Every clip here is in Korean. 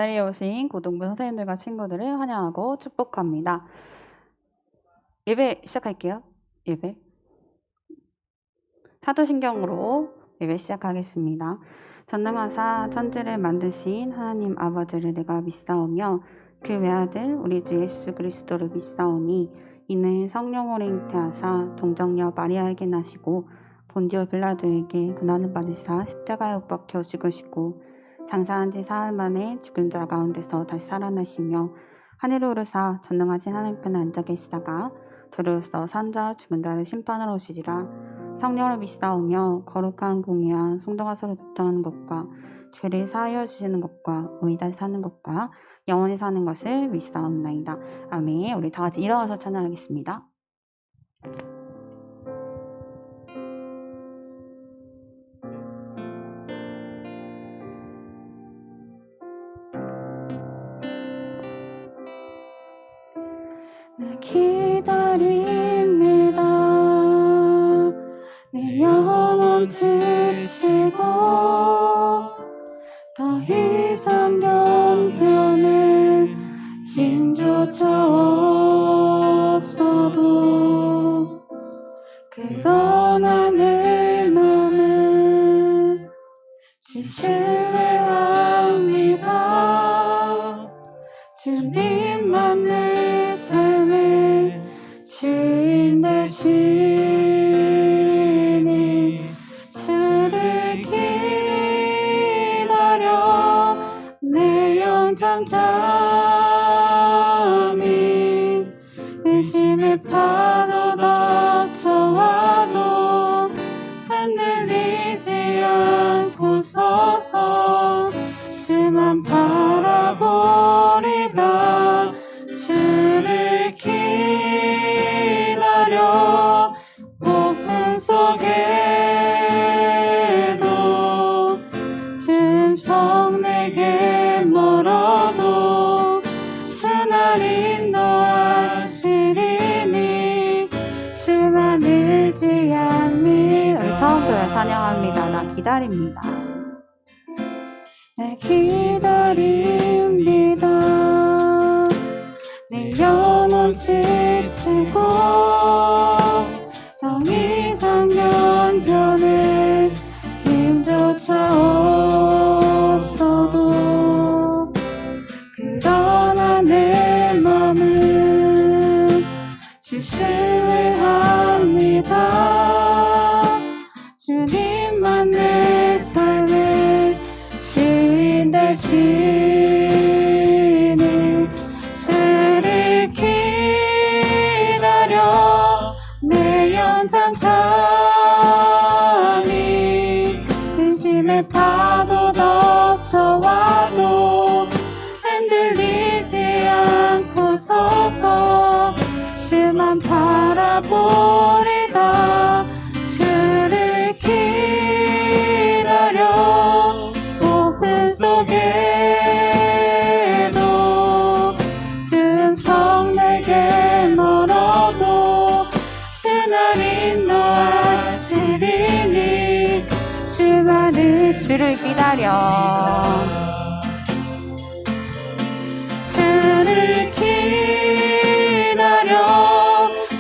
자리에 오신 고등부 선생님들과 친구들을 환영하고 축복합니다. 예배 시작할게요. 예배. 사도신경으로 예배 시작하겠습니다. 전능하사 천지를 만드신 하나님 아버지를 내가 믿사오며 그 외아들 우리 주 예수 그리스도를 믿사오니 이는 성령으로 잉태하사 동정녀 마리아에게 나시고 본디오 빌라도에게 고난을 받으사 십자가에 못 박혀 죽으시고 장사한 지 사흘 만에 죽은 자 가운데서 다시 살아나시며 하늘로 오르사 전능하신 하나님께는 앉아 계시다가 저로서 산 자 죽은 자를 심판하러 오시리라. 성령을 믿사오며 거룩한 공의와 성도가 서로 교통하는 것과 죄를 사하여 주시는 것과 의다 사는 것과 영원히 사는 것을 믿사옵나이다. 아멘. 우리 다 같이 일어나서 찬양하겠습니다. 기다립니다. 내 영혼 지치고 더 이상 견뎌낼 힘조차 없어도 그러나 내 맘은 신뢰합니다. 주님만 내 삶의 주인 되시니 주를 기다려 내 영 잠잠히 의심의 파도 덮쳐와도 흔들리지 않고 서서 주만 바라보리다. 주를 기다려 폭풍 속에도 짐성 내게 멀어도 주 날 인도하시리니 주만 의지합니다. 우리 처음부터 찬양합니다. 나 기다립니다. 나 기다립니다. 내 영혼 지치고 더 이상 견뎌낼 힘조차 없어도 그러나 내 맘은 주 신뢰합니다. 주님만 내 삶의 주인 되시니 주를 기다려 내 영 잠잠히 근심의 파도 덮쳐와도 흔들리지 않고 서서 주만 바라보리다. 주를 기다려 폭풍 속에도 짐성 내게 멀어도 주 날 인도하시리니 주를 기다려 주를 기다려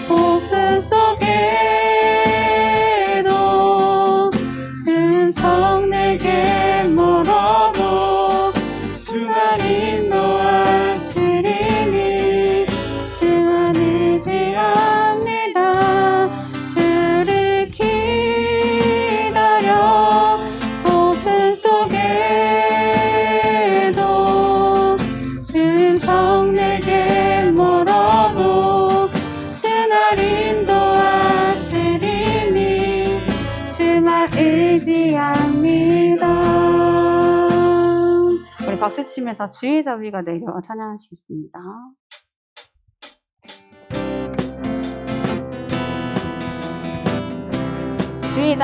폭풍 속에도 짐성 내게 멀어도 주 날 인도하시리니 주만 의지합니다. 주를 기다려 폭풍 속에도 짐성 내게 멀어도 주 날 인도하시리니 주만 의지합니다. 우리 박수 치면서 주의 자비가 내려 찬양하시겠습니다. 주의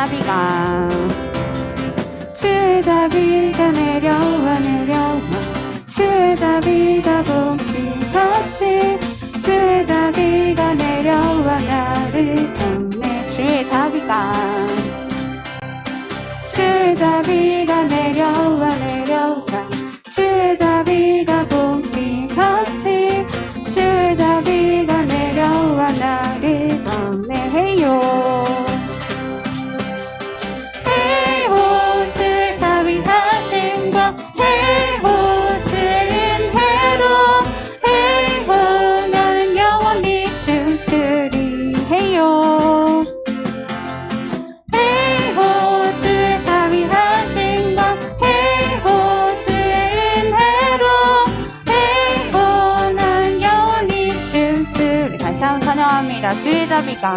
자비가 내려와 주의 자비가 봄비같이 주의 자비가 내려와 나를 돕네. 주의 자비가 주의 자비가 내려와 주의 자비가 봄비같이 주의 자비가 내려와 나를 건네해요. 헤이호 주의 자비하심과 헤이호 주의 은혜로 헤이호 나는 영원히 춤추리 해요. 헤이호 주의 자비하심과 헤이호 주의 은혜로 헤이호 나는 영원히 춤추리. 다시 한번 찬양합니다. 주의 자비가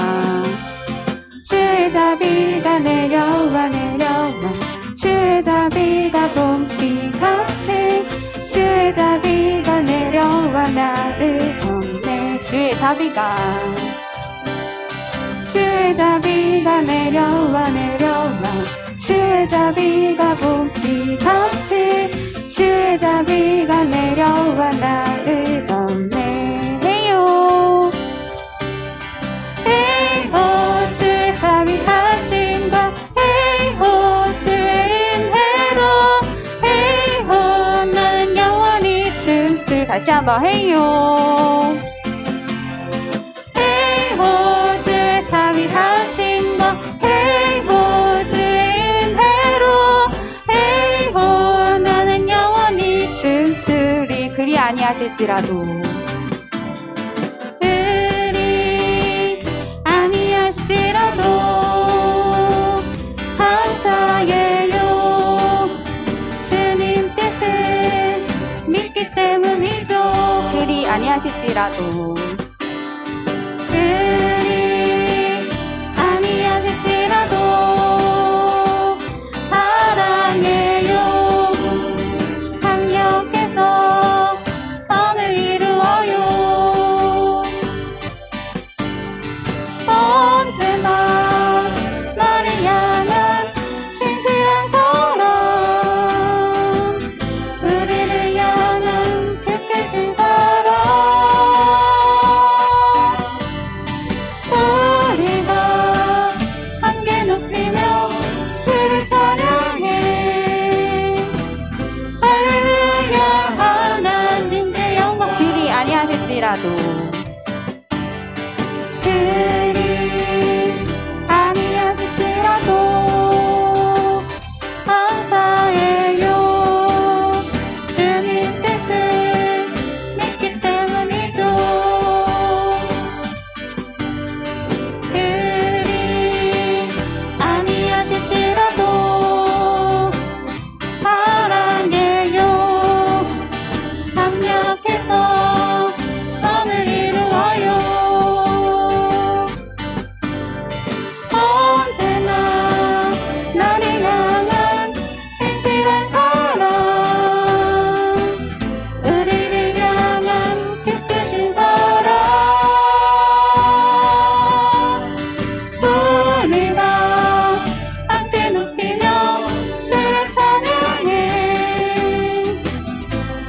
주의 자비가 내려와 주의 자비가 봄비같이 주의 자비가 내려와 나를 건네. 주의 자비가 주의 자비가 내려와 주의 자비가 봄비같이 주의 자비가 내려와 나를 건네해요. 헤이호 주의 자비하심과 헤이호 주의 은혜로 헤이호 나는 영원히 춤출. 다시 한번 헤이요. 헤이호 주의 자비하심과 헤이호 주의 은혜로 헤이호 나는 영원히 춤추리. 그리 아니하실지라도 감사해요. 주님 뜻은 믿기 때문이죠. 그리 아니하실지라도 그리 아니하실지라도 사랑해요. 강력해서 선을 이루어요. 언제나 나를 향한 신실한 사랑 우리를 향한 뜻깊으신 사랑 우리가 함께 높이며 주를 찬양해. 할렐루야 하나님께 영광. 길이 아니하실지라도 그리 아니하실지라도 감사해요. 주님 뜻을 믿기 때문이죠. 그리 아니하실지라도 사랑해요. 강력해서 선을 이루어요. 언제나 나를 향한 신실한 사랑 우리를 향한 뜻깊으신 사랑 우리가 함께 높이며 주를 찬양해.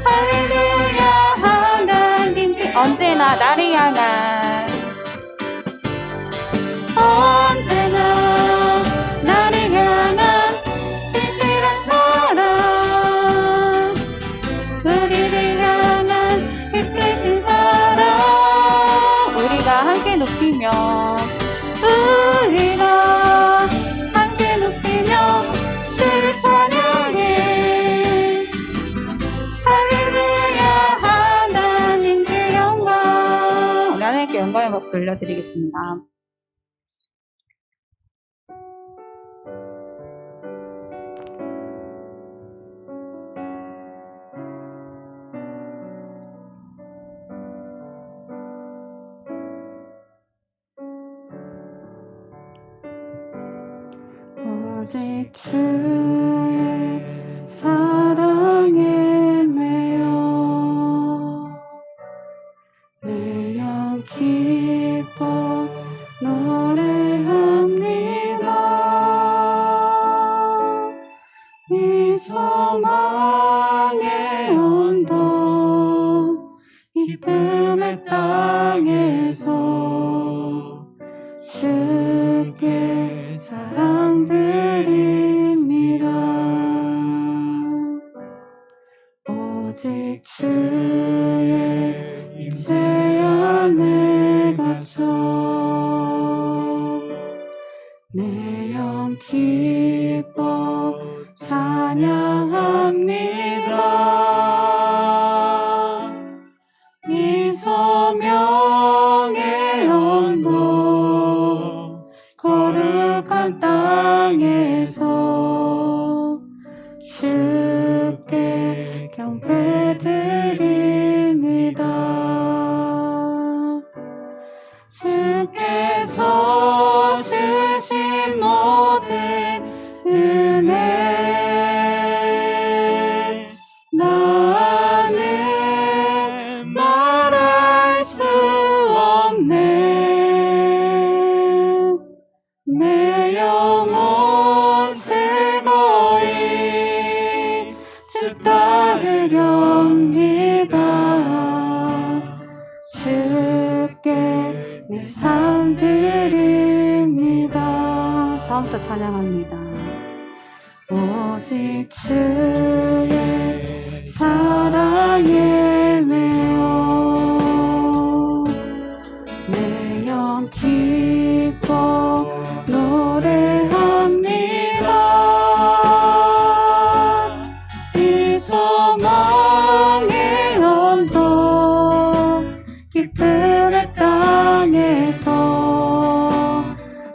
할렐루야 하나님께 언제나 나를 향한 언제나 나를 향한 신실한 사랑 우리를 향한 뜻깊으신 사랑 우리가 함께 높이며 우리가 함께 높이며 주를 찬양해. 할렐루야 하나님께 영광. 우리 하나님께 영광의 박수 올려드리겠습니다. 오직 주의 사랑에 매여 내 영 기뻐 노래합니다. 이 소망의 언덕 기쁨의 땅에서 주께 사랑드립니다. 주의 임재 안에 갇혀 내 영 기뻐 찬양합니다. 이 소명의 언덕 거룩한 땅에서 주께 경배드립니다. 주께서 주신 모든 은혜 나는 말할 수 없네. 내 영혼 즐거이 주 따르렵니다. 주께 내 삶 드립니다. 처음부터 찬양합니다. 오직 주의 사랑에 매어 내 영 기뻐 노래합니다. 이 소망의 언덕 기쁨의 땅에서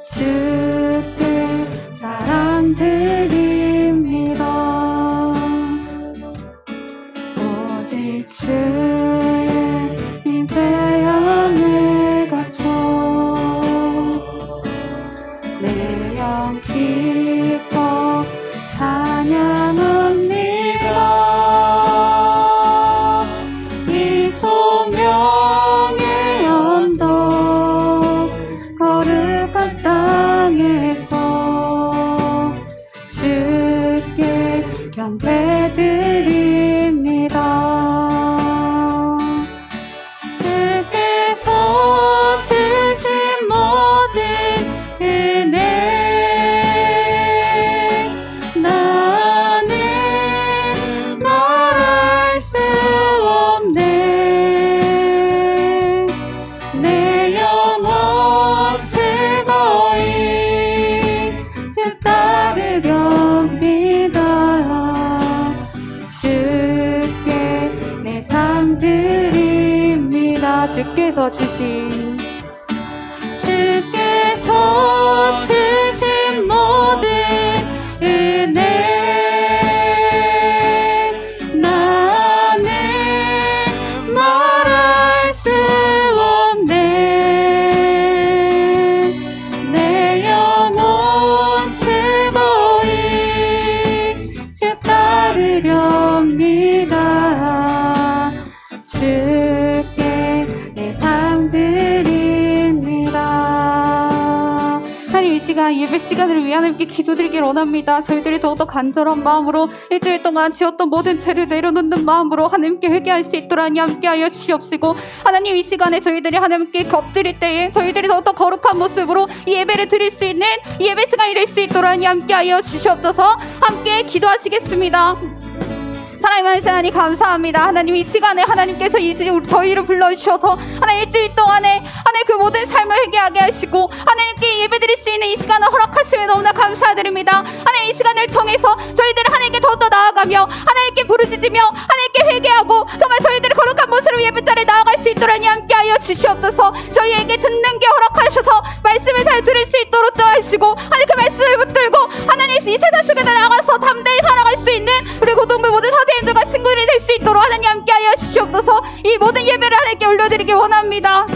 주께 사랑드립니다. 오직 주의 임재 안에 갇혀 내 영 기뻐 찬양합니다. 이 소명의 언덕 거룩한 땅에서 주께 경배드립니다. 주께서 주신 모든 은혜 나는 말할 수 없네. 내 영혼 즐거이 주 따르렵니다. 주께 내 삶 드립니다. 주께서 주신 모든 은혜 나는 말할 수 없네. 내 영혼 즐거이 주 따르렵니다. 주께 내 삶 드립니다. 하나님, 이 시간 예배 시간을 위해 하나님께 기도드리길 원합니다. 저희들이 더욱더 간절한 마음으로 일주일 동안 지었던 모든 죄를 내려놓는 마음으로 하나님께 회개할 수 있도록 함께하여 주옵시고, 하나님 이 시간에 저희들이 하나님께 엎드릴 때에 저희들이 더욱더 거룩한 모습으로 이 예배를 드릴 수 있는 이 예배 시간이 될 수 있도록 함께하여 주시옵소서. 함께 기도하시겠습니다. 하나님 하나님 감사합니다. 하나님 이 시간에 하나님께서 저희를 불러주셔서 하나님 일주일 동안에 하나님 그 모든 삶을 회개하게 하시고 하나님께 예배드릴 수 있는 이 시간을 허락하심에 너무나 감사드립니다. 하나님 이 시간을 통해서 저희들이 하나님께 더욱더 나아가며 하나님께 부르짖으며 하나님께 회개하고 정말 저희들이 거룩한 모습으로 예배자리에 나아갈 수 있도록 함께하여 주시옵소서. 저희에게 듣는 게 허락하셔서 말씀을 잘 들을 수 있도록 도와주시고 하나님 그 말씀을 붙들고 하나님 이 세상 속에 나가서 담대히 살아갈 수 있는 우리 고등부 모든 사대인들과 친구들이 될 수 있도록 하나님 함께하여 주시옵소서. 이 모든 예배를 하나님께 올려드리기 원합니다.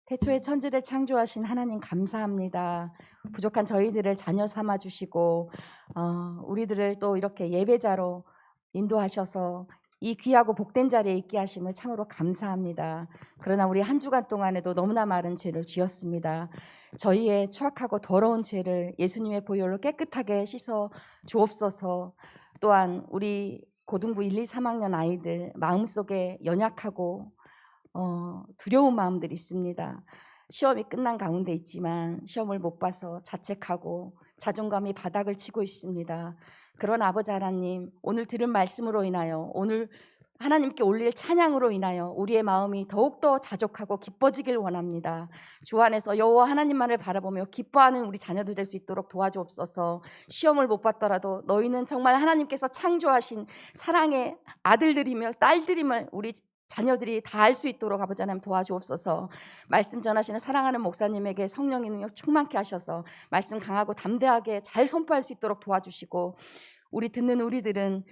태초에 천지를 창조하신 하나님 감사합니다. 부족한 저희들을 자녀 삼아 주시고 우리들을 또 이렇게 예배자로 인도하셔서 이 귀하고 복된 자리에 있게 하심을 참으로 감사합니다. 그러나 우리 한 주간 동안에도 너무나 많은 죄를 지었습니다. 저희의 추악하고 더러운 죄를 예수님의 보혈로 깨끗하게 씻어 주옵소서. 또한 우리 고등부 1, 2, 3학년 아이들 마음속에 연약하고 두려운 마음들이 있습니다. 시험이 끝난 가운데 있지만 시험을 못 봐서 자책하고 자존감이 바닥을 치고 있습니다. 그런 아버지 하나님, 오늘 들은 말씀으로 인하여, 오늘 하나님께 올릴 찬양으로 인하여 우리의 마음이 더욱더 자족하고 기뻐지길 원합니다. 주 안에서 여호와 하나님만을 바라보며 기뻐하는 우리 자녀들 될 수 있도록 도와주옵소서. 시험을 못 봤더라도 너희는 정말 하나님께서 창조하신 사랑의 아들들이며 딸들임을 우리 자녀들이 다 알 수 있도록 아버지 하나님 도와주옵소서. 말씀 전하시는 사랑하는 목사님에게 성령의 능력 충만케 하셔서 말씀 강하고 담대하게 잘 선포할 수 있도록 도와주시고, 우리 듣는 우리들은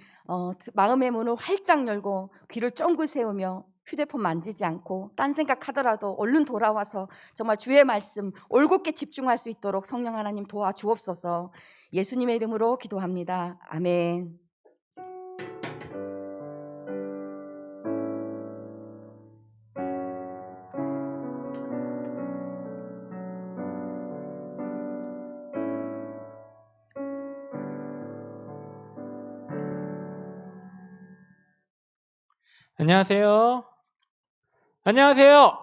마음의 문을 활짝 열고 귀를 쫑긋 세우며 휴대폰 만지지 않고 딴 생각하더라도 얼른 돌아와서 정말 주의 말씀 올곧게 집중할 수 있도록 성령 하나님 도와주옵소서. 예수님의 이름으로 기도합니다. 아멘. 안녕하세요. 안녕하세요.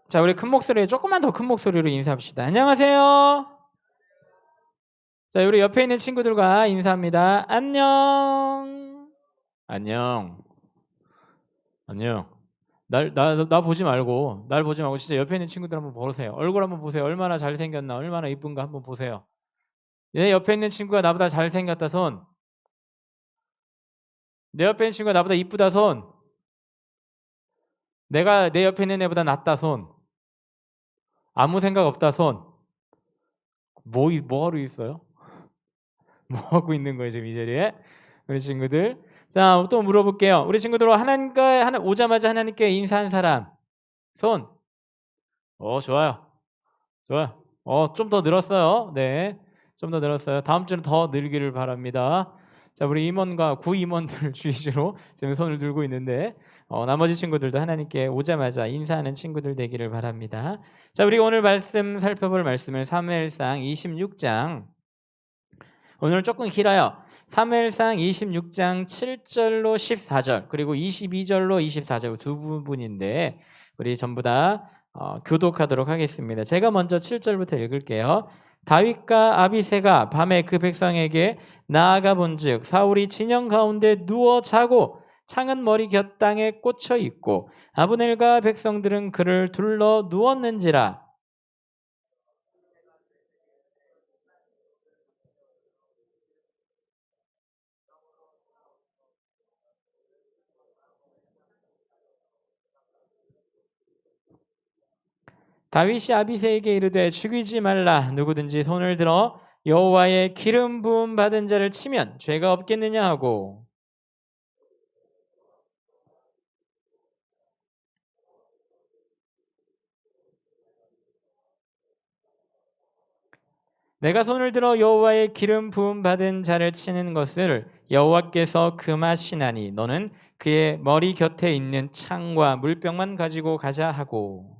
자, 우리 큰 목소리에 조금만 더 큰 목소리로 인사합시다. 안녕하세요. 자, 우리 옆에 있는 친구들과 인사합니다. 안녕. 안녕. 안녕. 나 보지 말고, 날 보지 말고 진짜 옆에 있는 친구들 한번 보세요. 얼굴 한번 보세요. 얼마나 잘생겼나, 얼마나 이쁜가 한번 보세요. 내 옆에 있는 친구가 나보다 잘생겼다 손. 내 옆에 있는 친구가 나보다 이쁘다 손. 내가 내 옆에 있는 애보다 낫다 손. 아무 생각 없다 손. 뭐 하고 있어요? 뭐 하고 있는 거예요 지금 이 자리에? 우리 친구들. 자, 또 물어볼게요. 우리 친구들 오자마자 하나님께 인사한 사람 손. 좋아요. 좋아요. 좀 더 늘었어요. 네, 좀 더 늘었어요. 다음 주는 더 늘기를 바랍니다. 자, 우리 임원과 구임원들 주위주로 지금 손을 들고 있는데 나머지 친구들도 하나님께 오자마자 인사하는 친구들 되기를 바랍니다. 자, 우리 오늘 말씀 살펴볼 말씀은 사무엘상 26장. 오늘은 조금 길어요. 사무엘상 26장 7절로 14절 그리고 22절로 24절 두 부분인데 우리 전부 다 교독하도록 하겠습니다. 제가 먼저 7절부터 읽을게요. 다윗과 아비새가 밤에 그 백성에게 나아가 본즉 사울이 진영 가운데 누워 자고 창은 머리 곁 땅에 꽂혀 있고 아브넬과 백성들은 그를 둘러 누웠는지라. 다윗이 아비새에게 이르되 죽이지 말라. 누구든지 손을 들어 여호와의 기름 부음 받은 자를 치면 죄가 없겠느냐 하고, 내가 손을 들어 여호와의 기름 부음 받은 자를 치는 것을 여호와께서 금하시나니 너는 그의 머리 곁에 있는 창과 물병만 가지고 가자 하고.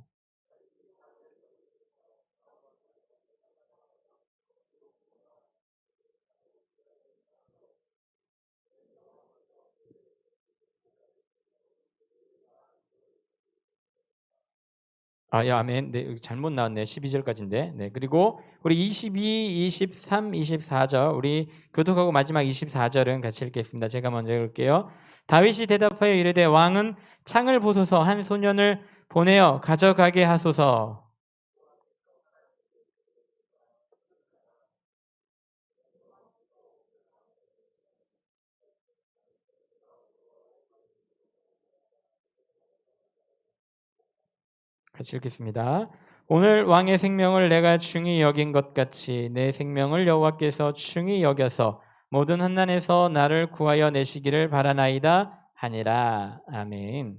아멘. 네, 여기 잘못 나왔네. 12절까지인데. 네, 그리고 우리 22, 23, 24절 우리 교독하고 마지막 24절은 같이 읽겠습니다. 제가 먼저 읽을게요. 다윗이 대답하여 이르되 왕은 창을 보소서 한 소년을 보내어 가져가게 하소서. 같이 읽겠습니다. 오늘 왕의 생명을 내가 중히 여긴 것 같이 내 생명을 여호와께서 중히 여겨서 모든 환난에서 나를 구하여 내시기를 바라나이다 하니라. 아멘.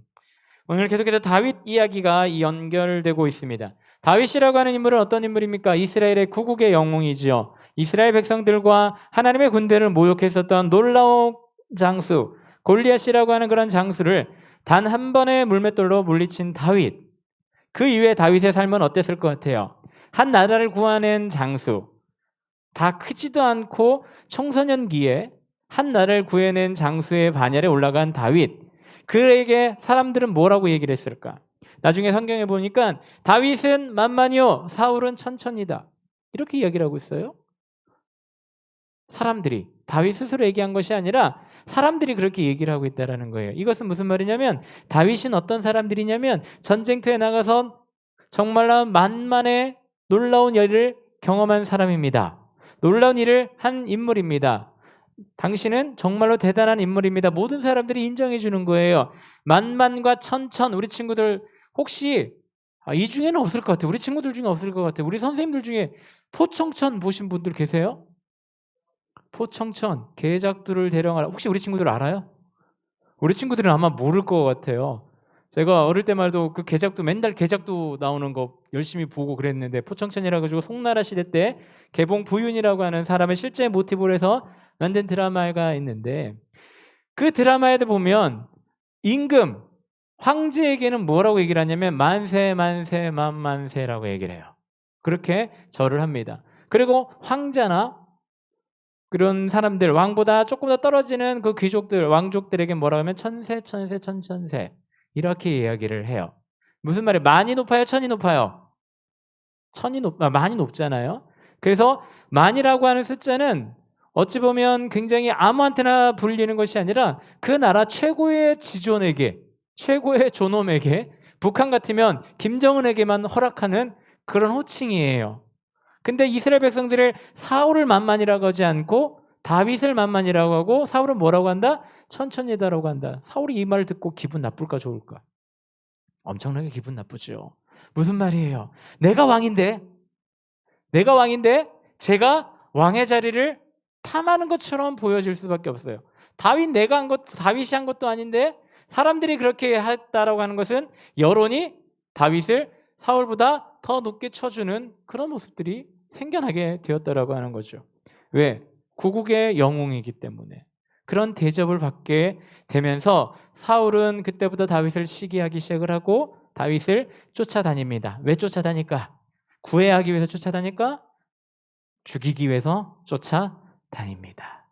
오늘 계속해서 다윗 이야기가 연결되고 있습니다. 다윗이라고 하는 인물은 어떤 인물입니까? 이스라엘의 구국의 영웅이지요. 이스라엘 백성들과 하나님의 군대를 모욕했었던 놀라운 장수 골리앗이라고 하는 그런 장수를 단 한 번의 물맷돌로 물리친 다윗. 그 이후에 다윗의 삶은 어땠을 것 같아요? 한 나라를 구하는 장수, 다 크지도 않고 청소년기에 한 나라를 구해낸 장수의 반열에 올라간 다윗. 그에게 사람들은 뭐라고 얘기를 했을까? 나중에 성경에 보니까 다윗은 만만이요 사울은 천천이다. 이렇게 이야기를 하고 있어요. 사람들이 다윗 스스로 얘기한 것이 아니라 사람들이 그렇게 얘기를 하고 있다는 거예요. 이것은 무슨 말이냐면 다윗은 어떤 사람들이냐면 전쟁터에 나가서 정말로 만만의 놀라운 일을 경험한 사람입니다. 놀라운 일을 한 인물입니다. 당신은 정말로 대단한 인물입니다. 모든 사람들이 인정해 주는 거예요. 만만과 천천, 우리 친구들 혹시 이 중에는 없을 것 같아요. 우리 친구들 중에 없을 것 같아요. 우리 선생님들 중에 포청천 보신 분들 계세요? 포청천, 계작두를 대령하라. 혹시 우리 친구들 알아요? 우리 친구들은 아마 모를 것 같아요. 제가 어릴 때만 해도 그 계작두, 맨날 계작두 나오는 거 열심히 보고 그랬는데, 포청천이라 가지고 송나라 시대 때 개봉 부윤이라고 하는 사람의 실제 모티브로 해서 만든 드라마가 있는데, 그 드라마에 보면 임금, 황제에게는 뭐라고 얘기를 하냐면 만세 만세 만만세라고 얘기를 해요. 그렇게 절을 합니다. 그리고 황자나 그런 사람들, 왕보다 조금 더 떨어지는 그 귀족들, 왕족들에게 뭐라고 하면 천세 천세 천천세 이렇게 이야기를 해요. 무슨 말이에요? 많이 높아요? 천이 높아요? 많이 높잖아요. 그래서 만이라고 하는 숫자는 어찌 보면 굉장히 아무한테나 불리는 것이 아니라 그 나라 최고의 지존에게, 최고의 존엄에게, 북한 같으면 김정은에게만 허락하는 그런 호칭이에요. 근데 이스라엘 백성들을 사울을 만만이라고 하지 않고 다윗을 만만이라고 하고, 사울은 뭐라고 한다? 천천히다라고 한다. 사울이 이 말을 듣고 기분 나쁠까 좋을까? 엄청나게 기분 나쁘죠. 무슨 말이에요? 내가 왕인데 제가 왕의 자리를 탐하는 것처럼 보여질 수밖에 없어요. 다윗이 한 것도 아닌데 사람들이 그렇게 했다라고 하는 것은 여론이 다윗을 사울보다 더 높게 쳐주는 그런 모습들이 생겨나게 되었다라고 하는 거죠. 왜? 구국의 영웅이기 때문에. 그런 대접을 받게 되면서 사울은 그때부터 다윗을 시기하기 시작을 하고 다윗을 쫓아다닙니다. 왜 쫓아다닐까? 구애하기 위해서 쫓아다닐까? 죽이기 위해서 쫓아다닙니다.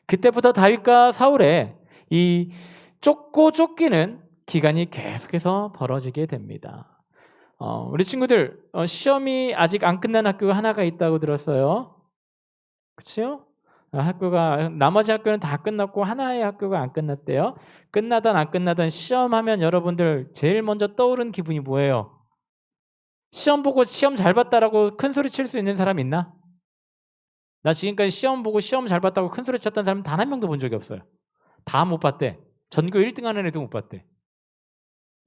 그때부터 다윗과 사울의 이 쫓고 쫓기는 기간이 계속해서 벌어지게 됩니다. 우리 친구들 시험이 아직 안 끝난 학교가 하나가 있다고 들었어요. 그렇죠? 학교가, 나머지 학교는 다 끝났고 하나의 학교가 안 끝났대요. 끝나든 안 끝나든 시험하면 여러분들 제일 먼저 떠오른 기분이 뭐예요? 시험 보고 시험 잘 봤다라고 큰 소리 칠 수 있는 사람 있나? 나 지금까지 시험 보고 시험 잘 봤다고 큰 소리 쳤던 사람 단 한 명도 본 적이 없어요. 다 못 봤대. 전교 1등 하는 애도 못 봤대.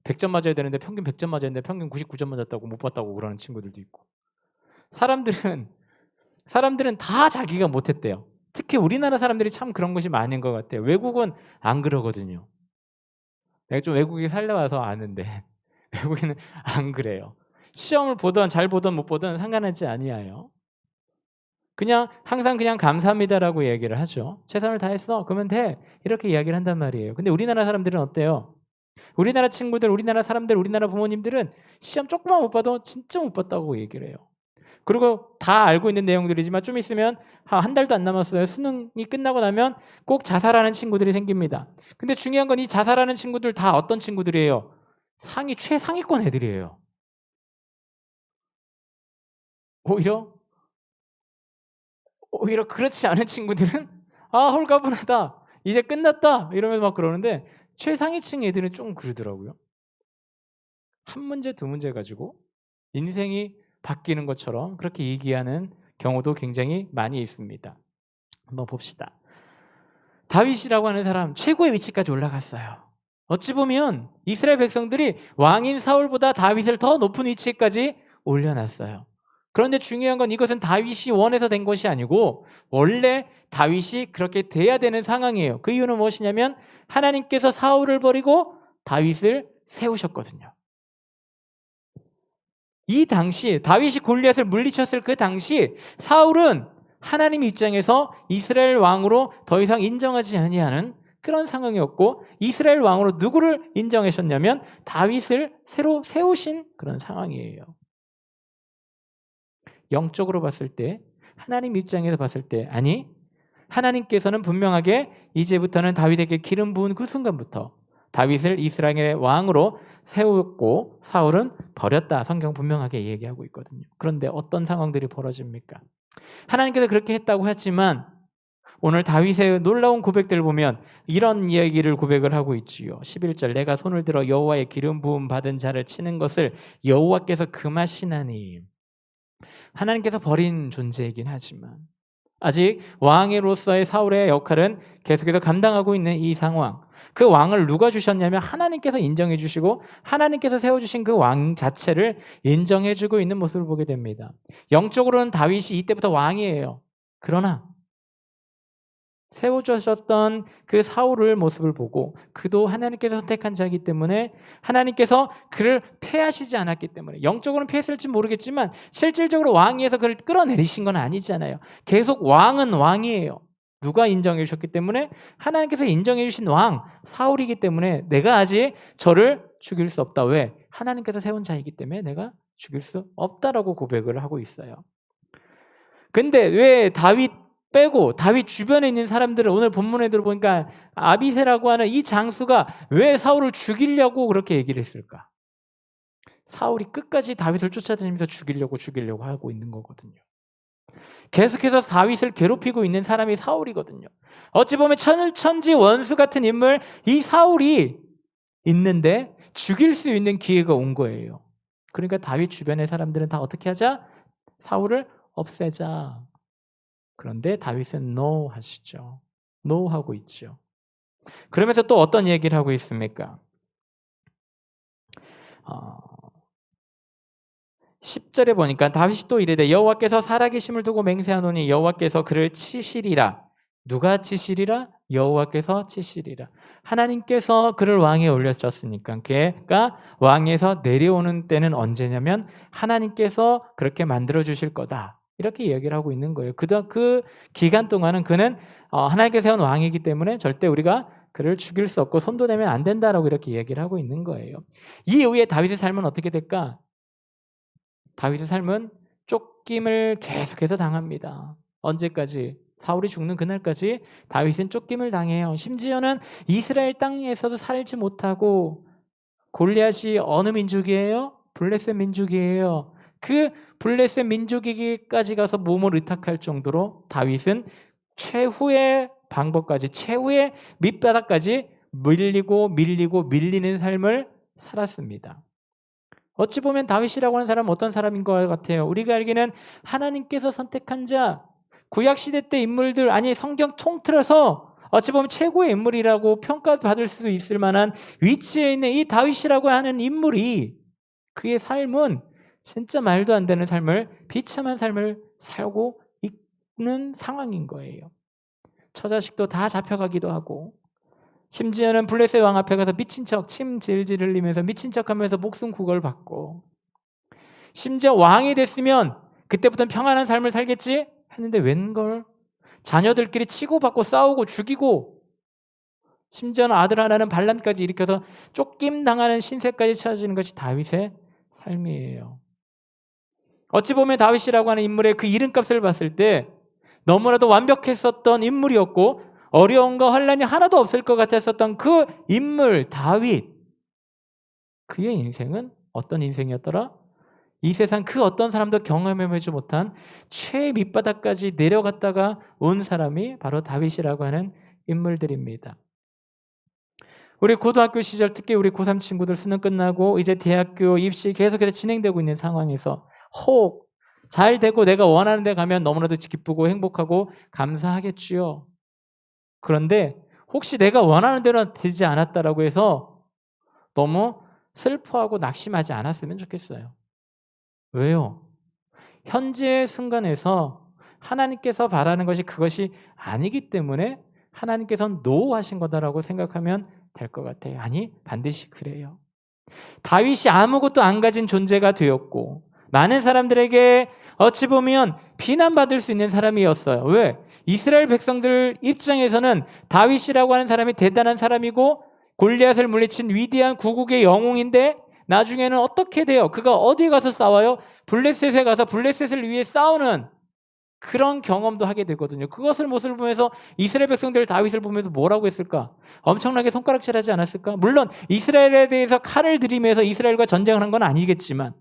100점 맞아야 되는데 평균 100점 맞아야 되는데 평균 99점 맞았다고 못 봤다고 그러는 친구들도 있고. 사람들은 다 자기가 못했대요. 특히 우리나라 사람들이 참 그런 것이 많은 것 같아요. 외국은 안 그러거든요. 내가 좀 외국에 살려와서 아는데 외국에는 안 그래요. 시험을 보든 잘 보든 못 보든 상관하지 아니에요. 그냥 항상 그냥 감사합니다라고 얘기를 하죠. 최선을 다했어 그러면 돼, 이렇게 이야기를 한단 말이에요. 근데 우리나라 사람들은 어때요? 우리나라 친구들, 우리나라 사람들, 우리나라 부모님들은 시험 조금만 못 봐도 진짜 못 봤다고 얘기를 해요. 그리고 다 알고 있는 내용들이지만 좀 있으면 한 달도 안 남았어요. 수능이 끝나고 나면 꼭 자살하는 친구들이 생깁니다. 근데 중요한 건 이 자살하는 친구들 다 어떤 친구들이에요? 최상위권 애들이에요. 오히려 그렇지 않은 친구들은 홀가분하다, 이제 끝났다 이러면서 막 그러는데, 최상위층 애들은 좀 그러더라고요. 한 문제 두 문제 가지고 인생이 바뀌는 것처럼 그렇게 얘기하는 경우도 굉장히 많이 있습니다. 한번 봅시다. 다윗이라고 하는 사람 최고의 위치까지 올라갔어요. 어찌 보면 이스라엘 백성들이 왕인 사울보다 다윗을 더 높은 위치까지 올려놨어요. 그런데 중요한 건 이것은 다윗이 원해서 된 것이 아니고 원래 다윗이 그렇게 돼야 되는 상황이에요. 그 이유는 무엇이냐면 하나님께서 사울을 버리고 다윗을 세우셨거든요. 이 당시 다윗이 골리앗을 물리쳤을 그 당시 사울은 하나님 입장에서 이스라엘 왕으로 더 이상 인정하지 아니하는 그런 상황이었고, 이스라엘 왕으로 누구를 인정하셨냐면 다윗을 새로 세우신 그런 상황이에요. 영적으로 봤을 때, 하나님 입장에서 봤을 때, 하나님께서는 분명하게 이제부터는 다윗에게 기름 부은 그 순간부터 다윗을 이스라엘의 왕으로 세웠고 사울은 버렸다. 성경 분명하게 얘기하고 있거든요. 그런데 어떤 상황들이 벌어집니까? 하나님께서 그렇게 했다고 했지만 오늘 다윗의 놀라운 고백들을 보면 이런 이야기를 고백을 하고 있지요. 11절 내가 손을 들어 여호와의 기름 부음 받은 자를 치는 것을 여호와께서 금하시나니. 하나님께서 버린 존재이긴 하지만 아직 왕으로서의 사울의 역할은 계속해서 감당하고 있는 이 상황. 그 왕을 누가 주셨냐면 하나님께서 인정해 주시고 하나님께서 세워주신 그 왕 자체를 인정해 주고 있는 모습을 보게 됩니다. 영적으로는 다윗이 이때부터 왕이에요. 그러나 세워주셨던 그 사울의 모습을 보고 그도 하나님께서 선택한 자이기 때문에 하나님께서 그를 패하시지 않았기 때문에 영적으로는 패했을지 모르겠지만 실질적으로 왕위에서 그를 끌어내리신 건 아니잖아요. 계속 왕은 왕이에요. 누가 인정해 주셨기 때문에 하나님께서 인정해 주신 왕 사울이기 때문에 내가 아직 저를 죽일 수 없다. 왜? 하나님께서 세운 자이기 때문에 내가 죽일 수 없다라고 고백을 하고 있어요. 근데 왜 다윗 빼고 다윗 주변에 있는 사람들을 오늘 본문에 들어보니까 아비새라고 하는 이 장수가 왜 사울을 죽이려고 그렇게 얘기를 했을까? 사울이 끝까지 다윗을 쫓아다니면서 죽이려고 하고 있는 거거든요. 계속해서 다윗을 괴롭히고 있는 사람이 사울이거든요. 어찌 보면 천지 원수 같은 인물 이 사울이 있는데 죽일 수 있는 기회가 온 거예요. 그러니까 다윗 주변의 사람들은 다 어떻게 하자? 사울을 없애자. 그런데 다윗은 no 하시죠. no 하고 있죠. 그러면서 또 어떤 얘기를 하고 있습니까? 10절에 보니까 다윗이 또 이르되 여호와께서 살아계심을 두고 맹세하노니 여호와께서 그를 치시리라. 누가 치시리라? 여호와께서 치시리라. 하나님께서 그를 왕에 올려주셨으니까 걔가 왕에서 내려오는 때는 언제냐면 하나님께서 그렇게 만들어주실 거다. 이렇게 얘기를 하고 있는 거예요. 그 기간 동안은 그는 하나님께서 세운 왕이기 때문에 절대 우리가 그를 죽일 수 없고 손도 내면 안 된다라고 이렇게 얘기를 하고 있는 거예요. 이 이후에 다윗의 삶은 어떻게 될까? 다윗의 삶은 쫓김을 계속해서 당합니다. 언제까지? 사울이 죽는 그날까지 다윗은 쫓김을 당해요. 심지어는 이스라엘 땅에서도 살지 못하고 골리앗이 어느 민족이에요? 블레셋 민족이에요. 그 블레셋 민족에게까지 가서 몸을 의탁할 정도로 다윗은 최후의 방법까지 최후의 밑바닥까지 밀리는 삶을 살았습니다. 어찌 보면 다윗이라고 하는 사람은 어떤 사람인 것 같아요? 우리가 알기는 하나님께서 선택한 자, 구약시대 때 인물들, 아니 성경 통틀어서 어찌 보면 최고의 인물이라고 평가받을 수도 있을 만한 위치에 있는 이 다윗이라고 하는 인물이 그의 삶은 진짜 말도 안 되는 삶을, 비참한 삶을 살고 있는 상황인 거예요. 처자식도 다 잡혀가기도 하고 심지어는 블레셋 왕 앞에 가서 미친 척 침 질질 흘리면서 미친 척하면서 목숨 구걸받고 심지어 왕이 됐으면 그때부터는 평안한 삶을 살겠지 했는데 웬걸 자녀들끼리 치고받고 싸우고 죽이고 심지어는 아들 하나는 반란까지 일으켜서 쫓김 당하는 신세까지 찾아지는 것이 다윗의 삶이에요. 어찌 보면 다윗이라고 하는 인물의 그 이름값을 봤을 때 너무나도 완벽했었던 인물이었고 어려움과 환란이 하나도 없을 것 같았었던 그 인물 다윗, 그의 인생은 어떤 인생이었더라? 이 세상 그 어떤 사람도 경험해보지 못한 최 밑바닥까지 내려갔다가 온 사람이 바로 다윗이라고 하는 인물들입니다. 우리 고등학교 시절 특히 우리 고3 친구들 수능 끝나고 이제 대학교 입시 계속해서 진행되고 있는 상황에서 혹 잘 되고 내가 원하는 데 가면 너무나도 기쁘고 행복하고 감사하겠지요. 그런데 혹시 내가 원하는 대로 되지 않았다라고 해서 너무 슬퍼하고 낙심하지 않았으면 좋겠어요. 왜요? 현재의 순간에서 하나님께서 바라는 것이 그것이 아니기 때문에 하나님께서는 노 하신 거다라고 생각하면 될 것 같아요. 아니, 반드시 그래요. 다윗이 아무것도 안 가진 존재가 되었고 많은 사람들에게 어찌 보면 비난받을 수 있는 사람이었어요. 왜? 이스라엘 백성들 입장에서는 다윗이라고 하는 사람이 대단한 사람이고 골리앗을 물리친 위대한 구국의 영웅인데 나중에는 어떻게 돼요? 그가 어디에 가서 싸워요? 블레셋에 가서 블레셋을 위해 싸우는 그런 경험도 하게 되거든요. 그것을 모습을 보면서 이스라엘 백성들 다윗을 보면서 뭐라고 했을까? 엄청나게 손가락질하지 않았을까? 물론 이스라엘에 대해서 칼을 들이면서 이스라엘과 전쟁을 한 건 아니겠지만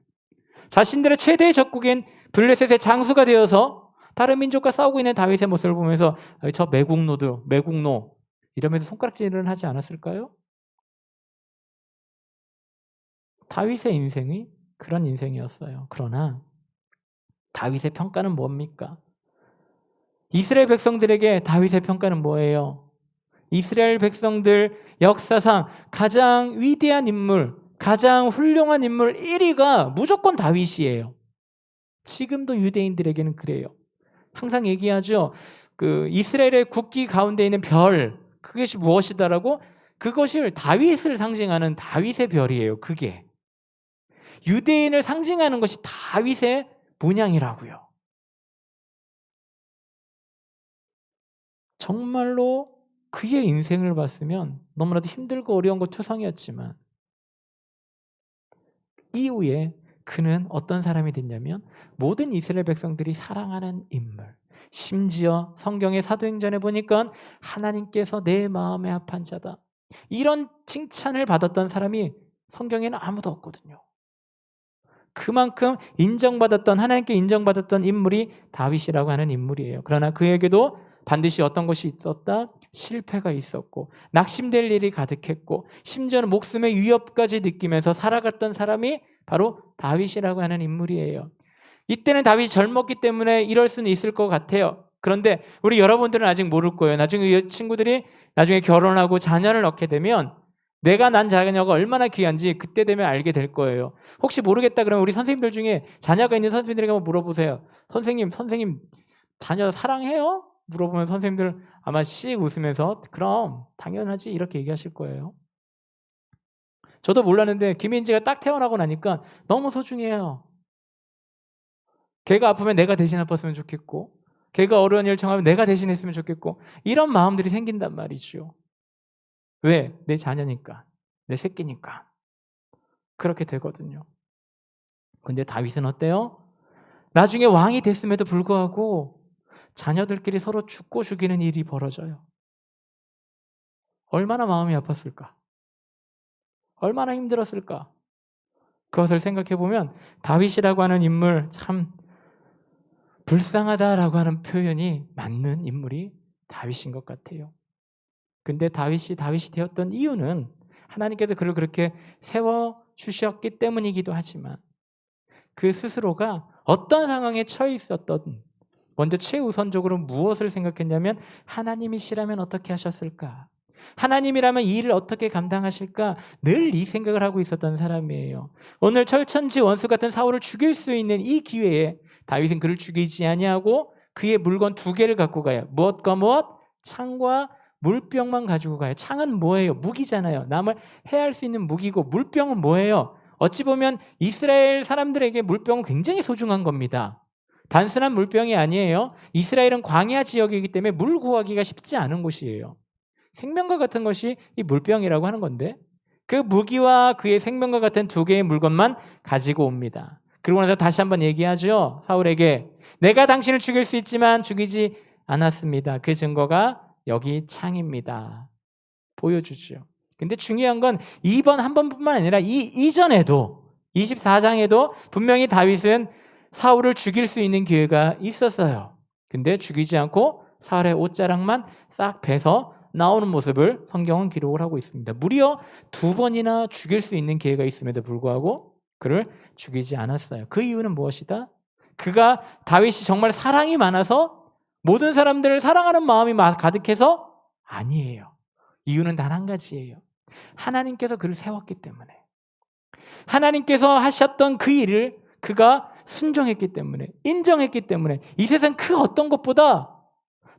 자신들의 최대의 적국인 블레셋의 장수가 되어서 다른 민족과 싸우고 있는 다윗의 모습을 보면서 저 매국노 이러면서 손가락질을 하지 않았을까요? 다윗의 인생이 그런 인생이었어요. 그러나 다윗의 평가는 뭡니까? 이스라엘 백성들에게 다윗의 평가는 뭐예요? 이스라엘 백성들 역사상 가장 위대한 인물, 가장 훌륭한 인물 1위가 무조건 다윗이에요. 지금도 유대인들에게는 그래요. 항상 얘기하죠. 그 이스라엘의 국기 가운데 있는 별, 그것이 무엇이다라고? 그것을 다윗을 상징하는 다윗의 별이에요. 그게. 유대인을 상징하는 것이 다윗의 문양이라고요. 정말로 그의 인생을 봤으면 너무나도 힘들고 어려운 것 투성이었지만 이후에 그는 어떤 사람이 됐냐면 모든 이스라엘 백성들이 사랑하는 인물, 심지어 성경의 사도행전에 보니까 하나님께서 내 마음에 합한 자다, 이런 칭찬을 받았던 사람이 성경에는 아무도 없거든요. 그만큼 인정받았던, 하나님께 인정받았던 인물이 다윗이라고 하는 인물이에요. 그러나 그에게도 반드시 어떤 것이 있었다? 실패가 있었고 낙심될 일이 가득했고 심지어는 목숨의 위협까지 느끼면서 살아갔던 사람이 바로 다윗이라고 하는 인물이에요. 이때는 다윗이 젊었기 때문에 이럴 수는 있을 것 같아요. 그런데 우리 여러분들은 아직 모를 거예요. 나중에 이 친구들이 나중에 결혼하고 자녀를 낳게 되면 내가 난 자녀가 얼마나 귀한지 그때 되면 알게 될 거예요. 혹시 모르겠다 그러면 우리 선생님들 중에 자녀가 있는 선생님들에게 한번 물어보세요. 선생님 자녀 사랑해요? 물어보면 선생님들 아마 씩 웃으면서 그럼 당연하지 이렇게 얘기하실 거예요. 저도 몰랐는데 김인지가 딱 태어나고 나니까 너무 소중해요. 걔가 아프면 내가 대신 아팠으면 좋겠고 걔가 어려운 일 청하면 내가 대신했으면 좋겠고 이런 마음들이 생긴단 말이죠. 왜? 내 자녀니까, 내 새끼니까. 그렇게 되거든요. 근데 다윗은 어때요? 나중에 왕이 됐음에도 불구하고 자녀들끼리 서로 죽고 죽이는 일이 벌어져요. 얼마나 마음이 아팠을까? 얼마나 힘들었을까? 그것을 생각해 보면 다윗이라고 하는 인물 참 불쌍하다라고 하는 표현이 맞는 인물이 다윗인 것 같아요. 근데 다윗이 되었던 이유는 하나님께서 그를 그렇게 세워주셨기 때문이기도 하지만 그 스스로가 어떤 상황에 처해 있었던 먼저 최우선적으로 무엇을 생각했냐면 하나님이시라면 어떻게 하셨을까? 하나님이라면 이 일을 어떻게 감당하실까? 늘 이 생각을 하고 있었던 사람이에요. 오늘 철천지 원수 같은 사울을 죽일 수 있는 이 기회에 다윗은 그를 죽이지 아니하고 그의 물건 2개를 갖고 가요. 무엇과 무엇? 창과 물병만 가지고 가요. 창은 뭐예요? 무기잖아요. 남을 해할 수 있는 무기고 물병은 뭐예요? 어찌 보면 이스라엘 사람들에게 물병은 굉장히 소중한 겁니다. 단순한 물병이 아니에요. 이스라엘은 광야 지역이기 때문에 물 구하기가 쉽지 않은 곳이에요. 생명과 같은 것이 이 물병이라고 하는 건데 그 무기와 그의 생명과 같은 2개의 물건만 가지고 옵니다. 그러고 나서 다시 한번 얘기하죠. 사울에게 내가 당신을 죽일 수 있지만 죽이지 않았습니다. 그 증거가 여기 창입니다. 보여주죠. 근데 중요한 건 이번 한 번뿐만 아니라 이전에도 24장에도 분명히 다윗은 사울을 죽일 수 있는 기회가 있었어요. 근데 죽이지 않고 사울의 옷자락만 싹 베서 나오는 모습을 성경은 기록을 하고 있습니다. 무려 2번이나 죽일 수 있는 기회가 있음에도 불구하고 그를 죽이지 않았어요. 그 이유는 무엇이다? 그가 다윗이 정말 사랑이 많아서 모든 사람들을 사랑하는 마음이 가득해서 아니에요. 이유는 단 한 가지예요. 하나님께서 그를 세웠기 때문에, 하나님께서 하셨던 그 일을 그가 순종했기 때문에, 인정했기 때문에 이 세상 그 어떤 것보다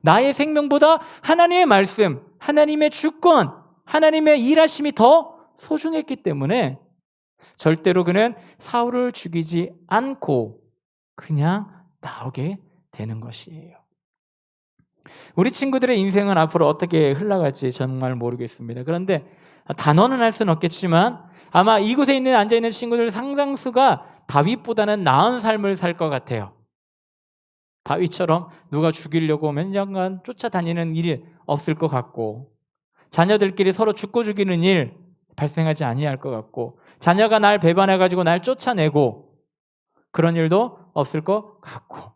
나의 생명보다 하나님의 말씀, 하나님의 주권, 하나님의 일하심이 더 소중했기 때문에 절대로 그는 사울을 죽이지 않고 그냥 나오게 되는 것이에요. 우리 친구들의 인생은 앞으로 어떻게 흘러갈지 정말 모르겠습니다. 그런데 단언은 할 수는 없겠지만 아마 이곳에 앉아있는 친구들 상당수가 다윗보다는 나은 삶을 살 것 같아요. 다윗처럼 누가 죽이려고 몇 년간 쫓아다니는 일이 없을 것 같고, 자녀들끼리 서로 죽고 죽이는 일 발생하지 아니할 것 같고, 자녀가 날 배반해가지고 날 쫓아내고 그런 일도 없을 것 같고,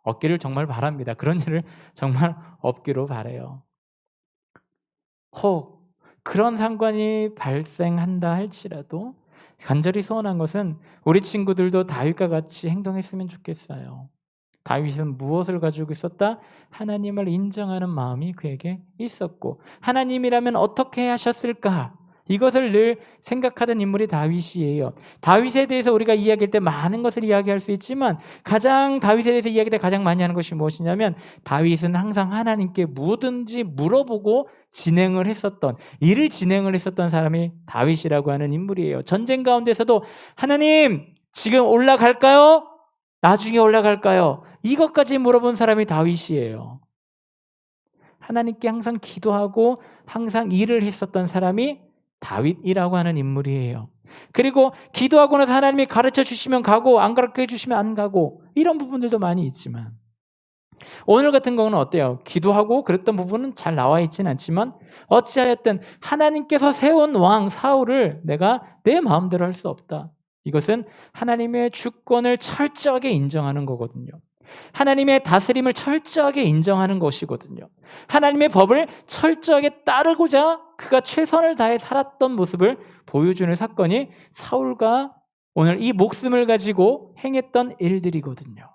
없기를 정말 바랍니다. 그런 일을 정말 없기로 바라요. 혹 그런 상관이 발생한다 할지라도 간절히 소원한 것은 우리 친구들도 다윗과 같이 행동했으면 좋겠어요. 다윗은 무엇을 가지고 있었다? 하나님을 인정하는 마음이 그에게 있었고, 하나님이라면 어떻게 하셨을까? 이것을 늘 생각하던 인물이 다윗이에요. 다윗에 대해서 우리가 이야기할 때 많은 것을 이야기할 수 있지만, 가장 다윗에 대해서 이야기할 때 가장 많이 하는 것이 무엇이냐면, 다윗은 항상 하나님께 뭐든지 물어보고 일을 진행을 했었던 사람이 다윗이라고 하는 인물이에요. 전쟁 가운데서도 하나님, 지금 올라갈까요? 나중에 올라갈까요? 이것까지 물어본 사람이 다윗이에요. 하나님께 항상 기도하고 항상 일을 했었던 사람이 다윗이라고 하는 인물이에요. 그리고 기도하고 나서 하나님이 가르쳐 주시면 가고, 안 가르쳐 주시면 안 가고, 이런 부분들도 많이 있지만, 오늘 같은 경우는 어때요? 기도하고 그랬던 부분은 잘 나와 있지는 않지만, 어찌하였든 하나님께서 세운 왕 사울을 내가 내 마음대로 할 수 없다. 이것은 하나님의 주권을 철저하게 인정하는 거거든요. 하나님의 다스림을 철저하게 인정하는 것이거든요. 하나님의 법을 철저하게 따르고자 그가 최선을 다해 살았던 모습을 보여주는 사건이 사울과 오늘 이 목숨을 가지고 행했던 일들이거든요.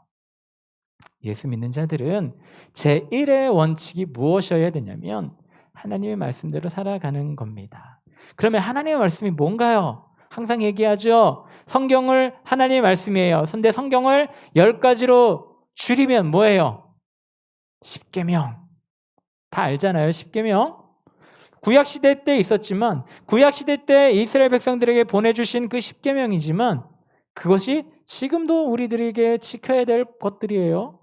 예수 믿는 자들은 제1의 원칙이 무엇이어야 되냐면 하나님의 말씀대로 살아가는 겁니다. 그러면 하나님의 말씀이 뭔가요? 항상 얘기하죠. 성경을 하나님의 말씀이에요. 근데 성경을 10가지로 줄이면 뭐예요? 10계명. 다 알잖아요. 10계명. 구약시대 때 있었지만, 구약시대 때 이스라엘 백성들에게 보내주신 그 10계명이지만 그것이 지금도 우리들에게 지켜야 될 것들이에요.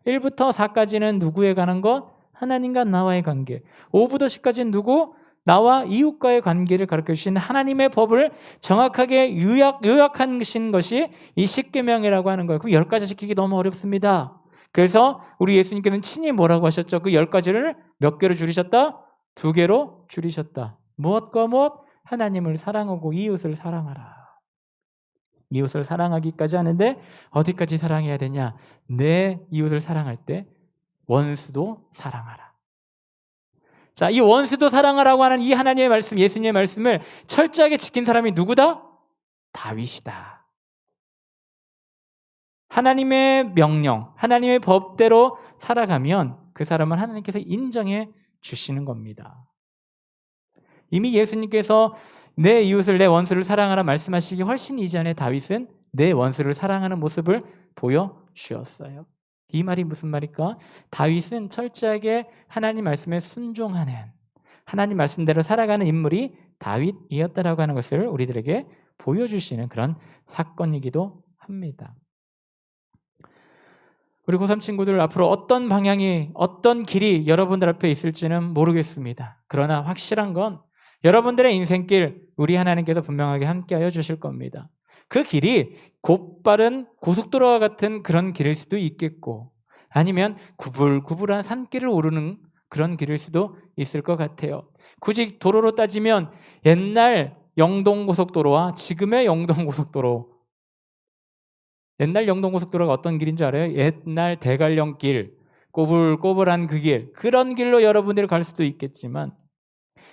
1부터 4까지는 누구에 관한 것? 하나님과 나와의 관계. 5부터 10까지는 누구? 나와 이웃과의 관계를 가르쳐주신 하나님의 법을 정확하게 요약하신 것이 이 10계명이라고 하는 거예요. 그 10가지 지키기 너무 어렵습니다. 그래서 우리 예수님께서는 친히 뭐라고 하셨죠? 그 10가지를 몇 개로 줄이셨다? 2개로 줄이셨다. 무엇과 무엇? 하나님을 사랑하고 이웃을 사랑하라. 이웃을 사랑하기까지 하는데 어디까지 사랑해야 되냐? 내 이웃을 사랑할 때 원수도 사랑하라. 자, 이 원수도 사랑하라고 하는 이 하나님의 말씀, 예수님의 말씀을 철저하게 지킨 사람이 누구다? 다윗이다. 하나님의 명령, 하나님의 법대로 살아가면 그 사람은 하나님께서 인정해 주시는 겁니다. 이미 예수님께서 내 이웃을 내 원수를 사랑하라 말씀하시기 훨씬 이전에 다윗은 내 원수를 사랑하는 모습을 보여주었어요. 이 말이 무슨 말일까? 다윗은 철저하게 하나님 말씀에 순종하는, 하나님 말씀대로 살아가는 인물이 다윗이었다라고 하는 것을 우리들에게 보여주시는 그런 사건이기도 합니다. 우리 고3 친구들, 앞으로 어떤 방향이, 어떤 길이 여러분들 앞에 있을지는 모르겠습니다. 그러나 확실한 건 여러분들의 인생길 우리 하나님께서 분명하게 함께하여 주실 겁니다. 그 길이 곧바른 고속도로와 같은 그런 길일 수도 있겠고, 아니면 구불구불한 산길을 오르는 그런 길일 수도 있을 것 같아요. 굳이 도로로 따지면 옛날 영동고속도로와 지금의 영동고속도로, 옛날 영동고속도로가 어떤 길인 줄 알아요? 옛날 대관령길, 꼬불꼬불한 그 길, 그런 길로 여러분들이 갈 수도 있겠지만,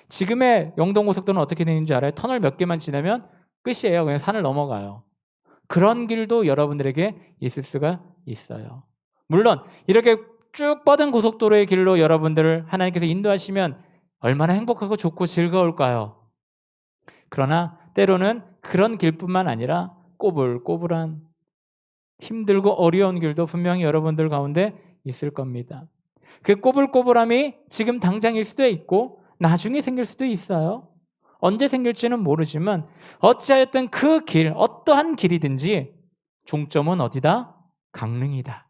지금의 영동고속도로는 어떻게 되는 줄 알아요? 터널 몇 개만 지나면 끝이에요. 그냥 산을 넘어가요. 그런 길도 여러분들에게 있을 수가 있어요. 물론 이렇게 쭉 뻗은 고속도로의 길로 여러분들을 하나님께서 인도하시면 얼마나 행복하고 좋고 즐거울까요? 그러나 때로는 그런 길뿐만 아니라 꼬불꼬불한 힘들고 어려운 길도 분명히 여러분들 가운데 있을 겁니다. 그 꼬불꼬불함이 지금 당장일 수도 있고 나중에 생길 수도 있어요. 언제 생길지는 모르지만 어찌하였든 그 길, 어떠한 길이든지 종점은 어디다? 강릉이다.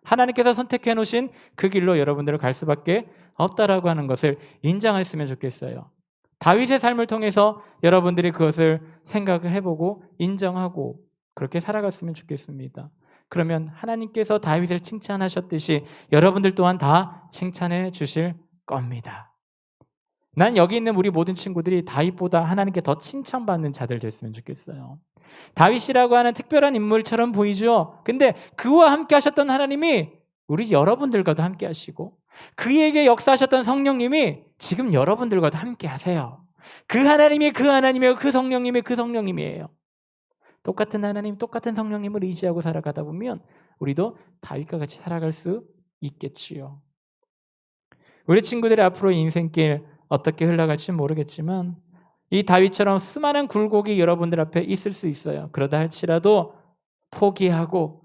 하나님께서 선택해 놓으신 그 길로 여러분들을 갈 수밖에 없다라고 하는 것을 인정했으면 좋겠어요. 다윗의 삶을 통해서 여러분들이 그것을 생각을 해보고 인정하고 그렇게 살아갔으면 좋겠습니다. 그러면 하나님께서 다윗을 칭찬하셨듯이 여러분들 또한 다 칭찬해 주실 겁니다. 난 여기 있는 우리 모든 친구들이 다윗보다 하나님께 더 칭찬받는 자들 됐으면 좋겠어요. 다윗이라고 하는 특별한 인물처럼 보이죠. 근데 그와 함께 하셨던 하나님이 우리 여러분들과도 함께 하시고 그에게 역사하셨던 성령님이 지금 여러분들과도 함께 하세요. 그 하나님이 그 하나님이고 그 성령님이 그 성령님이에요. 똑같은 하나님, 똑같은 성령님을 의지하고 살아가다 보면 우리도 다윗과 같이 살아갈 수 있겠지요. 우리 친구들의 앞으로의 인생길 어떻게 흘러갈지 모르겠지만 이 다윗처럼 수많은 굴곡이 여러분들 앞에 있을 수 있어요. 그러다 할지라도 포기하고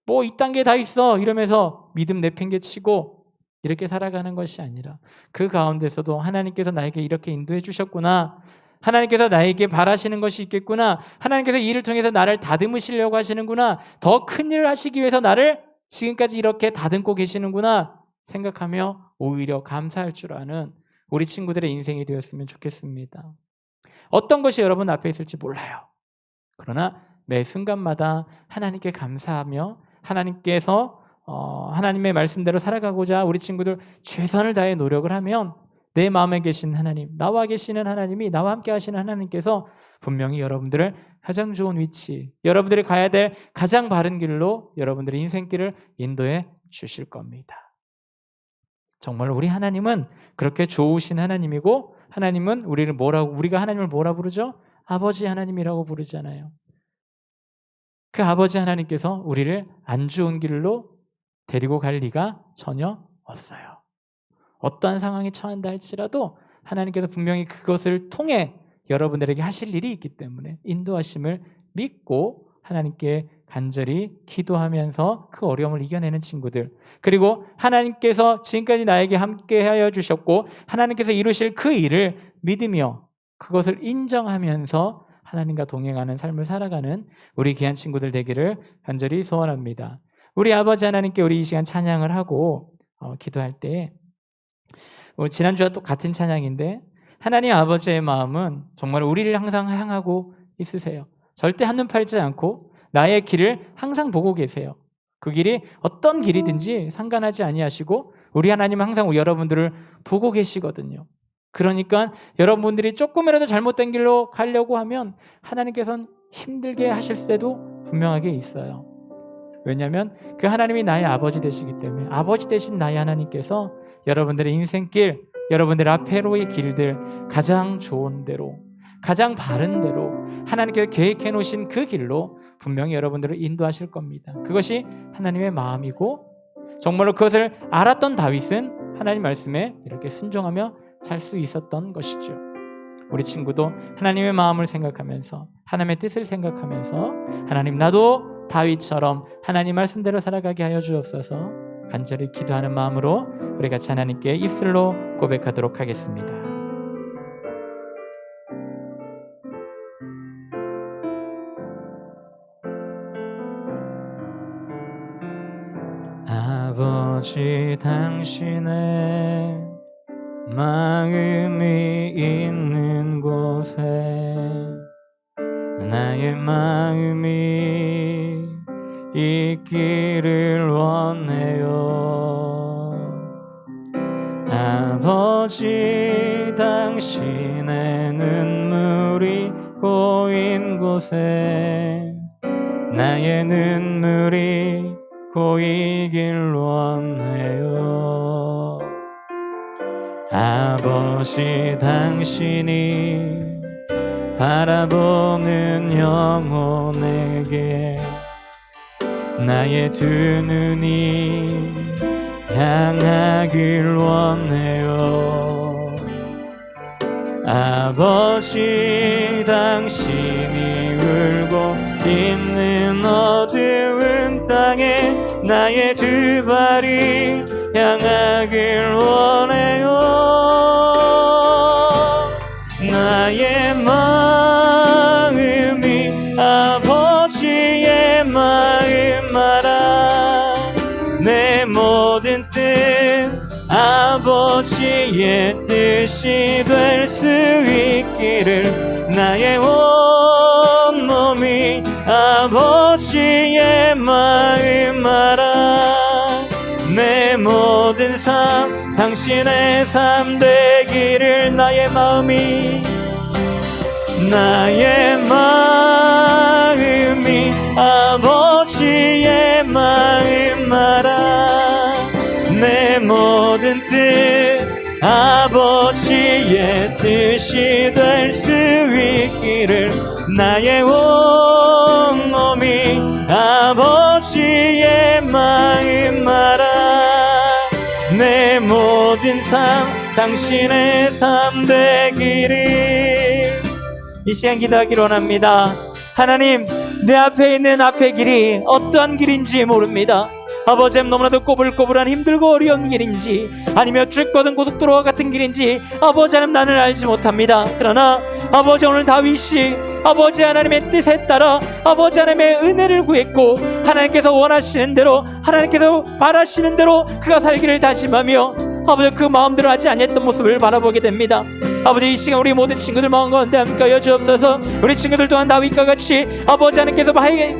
뭐 이딴 게 다 있어 이러면서 믿음 내팽개치고 이렇게 살아가는 것이 아니라 그 가운데서도 하나님께서 나에게 이렇게 인도해 주셨구나, 하나님께서 나에게 바라시는 것이 있겠구나, 하나님께서 이 일을 통해서 나를 다듬으시려고 하시는구나, 더 큰 일을 하시기 위해서 나를 지금까지 이렇게 다듬고 계시는구나 생각하며 오히려 감사할 줄 아는 우리 친구들의 인생이 되었으면 좋겠습니다. 어떤 것이 여러분 앞에 있을지 몰라요. 그러나 매 순간마다 하나님께 감사하며 하나님께서 하나님의 말씀대로 살아가고자 우리 친구들 최선을 다해 노력을 하면 내 마음에 계신 하나님, 나와 계시는 하나님이, 나와 함께 하시는 하나님께서 분명히 여러분들을 가장 좋은 위치, 여러분들이 가야 될 가장 바른 길로 여러분들의 인생길을 인도해 주실 겁니다. 정말 우리 하나님은 그렇게 좋으신 하나님이고, 하나님은 우리가 하나님을 뭐라 부르죠? 아버지 하나님이라고 부르잖아요. 그 아버지 하나님께서 우리를 안 좋은 길로 데리고 갈 리가 전혀 없어요. 어떠한 상황에 처한다 할지라도 하나님께서 분명히 그것을 통해 여러분들에게 하실 일이 있기 때문에 인도하심을 믿고 하나님께 간절히 기도하면서 그 어려움을 이겨내는 친구들, 그리고 하나님께서 지금까지 나에게 함께하여 주셨고 하나님께서 이루실 그 일을 믿으며 그것을 인정하면서 하나님과 동행하는 삶을 살아가는 우리 귀한 친구들 되기를 간절히 소원합니다. 우리 아버지 하나님께 우리 이 시간 찬양을 하고 기도할 때, 지난주와 또 같은 찬양인데 하나님 아버지의 마음은 정말 우리를 항상 향하고 있으세요. 절대 한눈 팔지 않고 나의 길을 항상 보고 계세요. 그 길이 어떤 길이든지 상관하지 아니하시고 우리 하나님은 항상 여러분들을 보고 계시거든요. 그러니까 여러분들이 조금이라도 잘못된 길로 가려고 하면 하나님께서는 힘들게 하실 때도 분명하게 있어요. 왜냐하면 그 하나님이 나의 아버지 되시기 때문에 아버지 되신 나의 하나님께서 여러분들의 인생길, 여러분들 앞으로의 길들 가장 좋은 대로, 가장 바른 대로 하나님께서 계획해 놓으신 그 길로 분명히 여러분들을 인도하실 겁니다. 그것이 하나님의 마음이고, 정말로 그것을 알았던 다윗은 하나님 말씀에 이렇게 순종하며 살 수 있었던 것이죠. 우리 친구도 하나님의 마음을 생각하면서, 하나님의 뜻을 생각하면서, 하나님 나도 다윗처럼 하나님 말씀대로 살아가게 하여 주옵소서 간절히 기도하는 마음으로 우리 같이 하나님께 입술로 고백하도록 하겠습니다. 아버지, 당신의 마음이 있는 곳에 나의 마음이 있기를 원해요. 아버지, 당신의 눈물이 고인 곳에 나의 눈물이 고이길 원해요. 아버지, 당신이 바라보는 영혼에게 나의 두 눈이 향하길 원해요. 아버지, 당신이 울고 있는 어두운 땅에 나의 두 발이 향하길 원해요. 나의 마음이 아버지의 마음 알아. 내 모든 뜻 아버지의 뜻이 될 수 있기를 나의 온몸이 아버지의 마음 알아. 내 모든 삶 당신의 삶 되기를. 나의 마음이 아버지의 마음 알아. 내 모든 뜻 아버지의 뜻이 될 수 있기를. 나의 온 몸이 아버지의 마음 알아. 내 모든 삶 당신의 삶 되기를. 이 시간 기도하기로 원합니다. 하나님, 내 앞에 있는 앞의 길이 어떠한 길인지 모릅니다. 아버지, 너무나도 꼬불꼬불한 힘들고 어려운 길인지, 아니면 쭉 뻗은 고속도로와 같은 길인지 아버지 하나님 나는 알지 못합니다. 그러나 아버지, 오늘 다윗이 아버지 하나님의 뜻에 따라 아버지 하나님의 은혜를 구했고, 하나님께서 원하시는 대로, 하나님께서 바라시는 대로 그가 살기를 다짐하며 아버지 그 마음대로 하지 않았던 모습을 바라보게 됩니다. 아버지, 이 시간 우리 모든 친구들 마음 가운데 함께하여 주옵소서. 우리 친구들 또한 다윗과 같이 아버지 하나님께서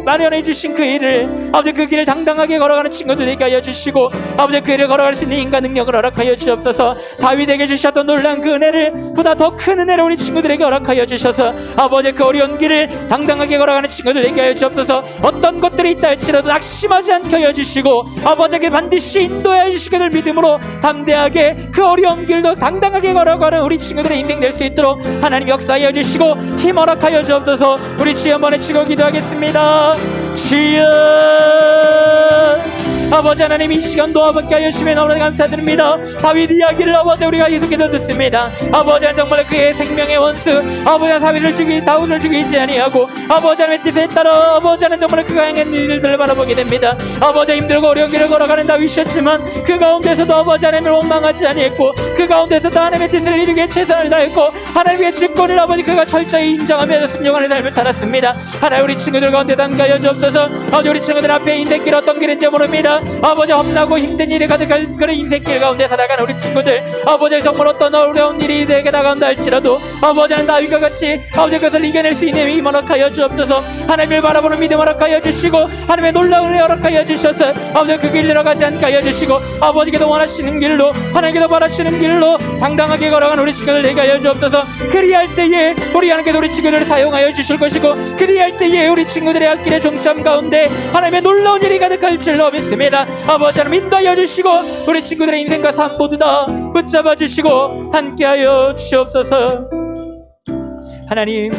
마련해 주신 그 일을, 아버지 그 길을 당당하게 걸어가는 친구들 되게 하여 주시고, 아버지 그 길을 걸어갈 수 있는 인간 능력을 허락하여 주옵소서. 다윗에게 주셨던 놀라운 그 은혜를 보다 더 큰 은혜를 우리 친구들에게 허락하여 주셔서 아버지 그 어려운 길을 당당하게 걸어가는 친구들 되게 하여 주옵소서. 어떤 것들이 있다 할지라도 낙심하지 않게 하여 주시고, 아버지에게 반드시 인도하여 주시기를 믿음으로 담대하게 그 어려운 길도 당당하게 걸어가는 우리 친구들 인생 될 수 있도록 하나님 역사하여 주시고 힘 허락하여 주옵소서. 우리 주여 한번 외치고 기도하겠습니다. 주여, 아버지 하나님, 이 시간도 아버지께 하여 주시면 너무나 감사드립니다. 다윗 이야기를 아버지 우리가 계속해서 듣습니다. 아버지 정말 그의 생명의 원수 아버지 다윗을 죽이지 아니하고 아버지 하나님의 뜻에 따라 아버지 하나님 정말 그가 행한 일들을 바라보게 됩니다. 아버지 힘들고 어려운 길을 걸어가는 다윗이었지만 그 가운데서도 아버지 하나님을 원망하지 아니했고, 그 가운데서도 하나님의 뜻을 이루기에 최선을 다했고, 하나님의 직권을 아버지 그가 철저히 인정하며 순종하는 삶을 살았습니다. 하나님, 우리 친구들 가운데 담가여 주옵소서. 아버지, 우리 친구들 앞에 인생길 어떤 길인지 모릅니다. 아버지, 험나고 힘든 일이 가득할 그런 인생길 가운데 살아가는 우리 친구들, 아버지 정말 어떤 어려운 일이 내게 다가온다 할지라도 아버지는 다윗과 같이 아버지 그것을 이겨낼 수 있는 힘 허락하여 주옵소서. 하나님을 바라보는 믿음 허락하여 주시고, 하나님의 놀라운 은혜 허락하여 주셔서 아버지 그 길 내려가지 않게 하여 주시고, 아버지께서 원하시는 길로, 하나님께서 바라시는 길로 당당하게 걸어가는 우리 친구들 되게 하여 주옵소서. 그리할 때에 우리 하나님께서 우리 친구들을 사용하여 주실 것이고, 그리할 때에 우리 친구들의 앞길의 종점 가운데 하나님의 놀라운 일이 가득할 줄로 믿습니다. 아버지 하나님 인도하여 주시고, 우리 친구들의 인생과 삶 모두 다 붙잡아 주시고 함께하여 주옵소서. 하나님,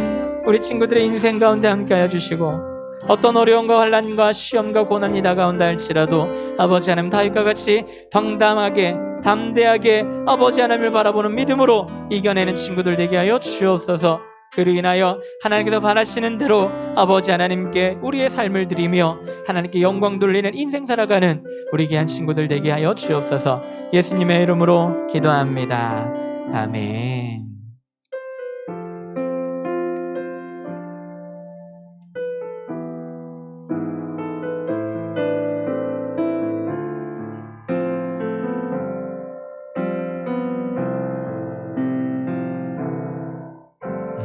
우리 친구들의 인생 가운데 함께하여 주시고, 어떤 어려움과 환난과 시험과 고난이 다가온다 할지라도 아버지 하나님 다윗과 같이 당당하게 담대하게 아버지 하나님을 바라보는 믿음으로 이겨내는 친구들 되게 하여 주옵소서. 그로 인하여 하나님께서 바라시는 대로 아버지 하나님께 우리의 삶을 드리며 하나님께 영광 돌리는 인생 살아가는 우리 귀한 친구들 되게 하여 주옵소서. 예수님의 이름으로 기도합니다. 아멘.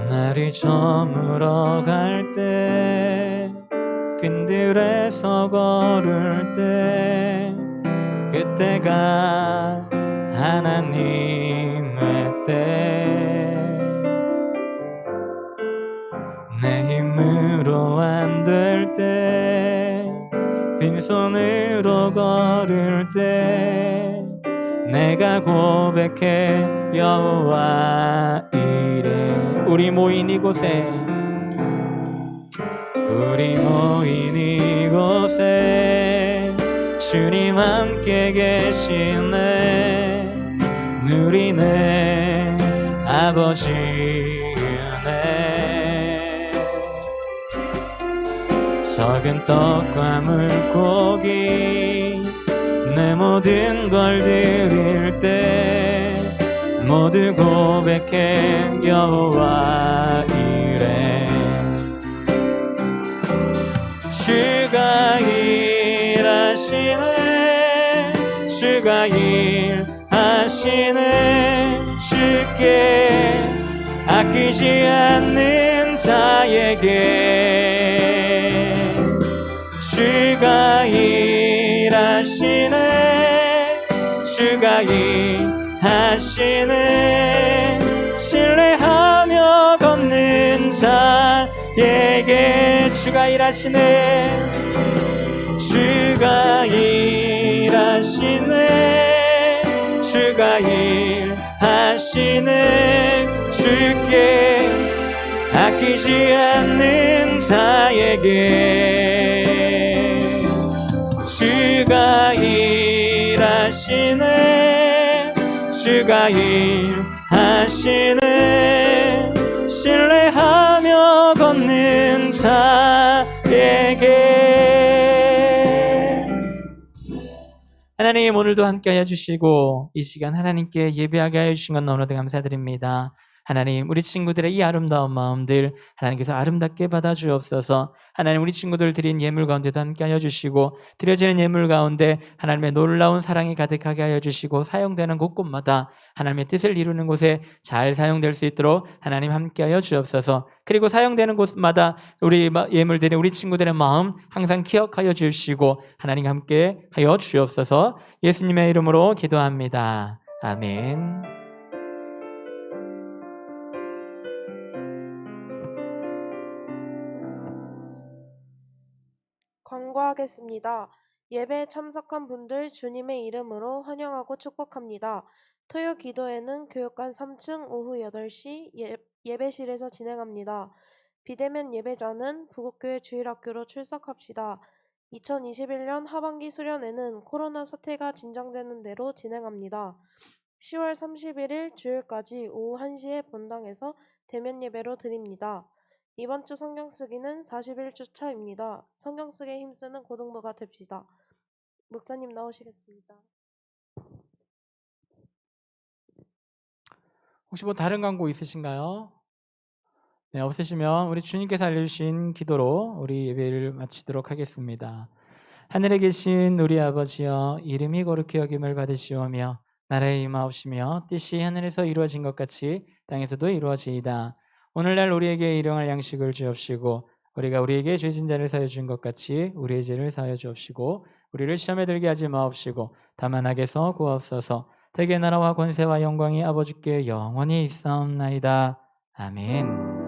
날이 저물어 갈 때, 빈들에서 걸을 때, 그때가 하나님의 때. 내 힘으로 안 될 때, 빈손으로 걸을 때, 내가 고백해 여호와 이래. 우리 모인 이곳에 주님 함께 계시네. 누리네 아버지 은혜. 적은 떡과 물고기 내 모든 걸 드릴 때 모두 고백해 여호와 이래. 주가 일하시네, 주가 일하시네. 주께 아끼지 않는 자에게 주가 일하시네 주가 일하시네 신뢰하며 걷는 자에게 주가 일하시네 주가 일하시네 주가 일하시네 주께 아끼지 않는 자에게 주가 일하시네 주가 일하시네 신뢰하며 걷는 자에게 하나님 오늘도 함께 해주시고 이 시간 하나님께 예배하게 해주신 것 너무나도 감사드립니다. 하나님 우리 친구들의 이 아름다운 마음들 하나님께서 아름답게 받아주옵소서. 하나님 우리 친구들 드린 예물 가운데도 함께 하여 주시고 드려지는 예물 가운데 하나님의 놀라운 사랑이 가득하게 하여 주시고 사용되는 곳곳마다 하나님의 뜻을 이루는 곳에 잘 사용될 수 있도록 하나님 함께 하여 주옵소서. 그리고 사용되는 곳마다 우리 예물들의 우리 친구들의 마음 항상 기억하여 주시고 하나님 함께 하여 주옵소서. 예수님의 이름으로 기도합니다. 아멘. 간구하겠습니다. 예배에 참석한 분들 주님의 이름으로 환영하고 축복합니다. 토요 기도회는 교육관 3층 오후 8시 예배실에서 진행합니다. 비대면 예배자는 부곡교회 주일학교로 출석합시다. 2021년 하반기 수련회는 코로나 사태가 진정되는 대로 진행합니다. 10월 31일 주일까지 오후 1시에 본당에서 대면 예배로 드립니다. 이번 주 성경 쓰기는 41주 차입니다. 성경 쓰기에 힘쓰는 고등부가 됩시다. 목사님 나오시겠습니다. 혹시 뭐 다른 광고 있으신가요? 네, 없으시면 우리 주님께서 알려주신 기도로 우리 예배를 마치도록 하겠습니다. 하늘에 계신 우리 아버지여 이름이 거룩히 여김을 받으시오며 나라의 임하옵시며 뜻이 하늘에서 이루어진 것 같이 땅에서도 이루어지이다. 오늘날 우리에게 일용할 양식을 주옵시고 우리가 우리에게 죄진 자를 사하여 준 것 같이 우리의 죄를 사하여 주옵시고 우리를 시험에 들게 하지 마옵시고 다만 악에서 구하옵소서. 대개 나라와 권세와 영광이 아버지께 영원히 있사옵나이다. 아멘.